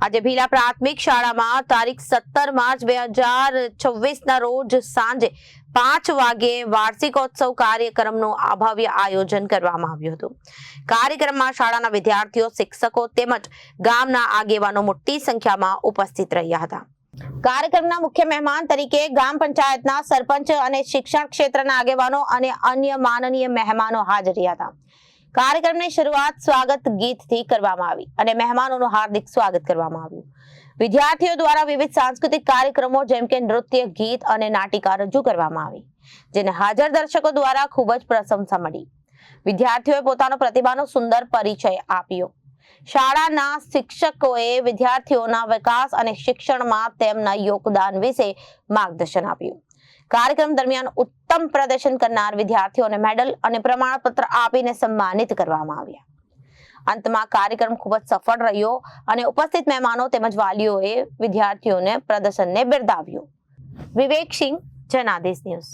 આજે ભીલા પ્રાથમિક શાળામાં તારીખ 17 માર્ચ 2026 રોજ સાંજે 5 વાગ્યે વાર્ષિકોત્સવ કાર્યક્રમનું ભવ્ય આયોજન કરવામાં આવ્યું હતું। કાર્યક્રમમાં શાળાના વિદ્યાર્થીઓ, શિક્ષકો તેમજ ગામના આગેવાનો મોટી સંખ્યામાં ઉપસ્થિત રહ્યા હતા। કાર્યક્રમના મુખ્ય મહેમાન તરીકે ગામ પંચાયતના સરપંચ અને શિક્ષણ ક્ષેત્રના આગેવાનો અને અન્ય માનનીય મહેમાનો હાજર હતા। કાર્યક્રમની શરૂઆત સ્વાગત ગીતથી કરવામાં આવી અને મહેમાનોનું હાર્દિક સ્વાગત કરવામાં આવ્યું। વિદ્યાર્થીઓ દ્વારા વિવિધ સાંસ્કૃતિક કાર્યક્રમો જેમ કે નૃત્ય, ગીત અને નાટિકા રજૂ કરવામાં આવી, જેને હાજર દર્શકો દ્વારા ખૂબ જ પ્રશંસા મળી। વિદ્યાર્થીઓએ પોતાનો પ્રતિભાનો સુંદર પરિચય આપ્યો। શાળાના શિક્ષકોએ વિદ્યાર્થીઓના વિકાસ અને શિક્ષણમાં તેમના યોગદાન વિશે માર્ગદર્શન આપ્યું। કાર્યક્રમ દરમિયાન ઉત્તમ પ્રદર્શન કરનાર વિદ્યાર્થીઓને મેડલ અને પ્રમાણપત્ર આપીને સન્માનિત કરવામાં આવ્યા। અંતમાં કાર્યક્રમ ખૂબ જ સફળ રહ્યો અને ઉપસ્થિત મહેમાનો તેમજ વાલીઓએ વિદ્યાર્થીઓને પ્રદર્શનને બિરદાવ્યું। વિવેક સિંહ, જનાદેશ ન્યૂઝ।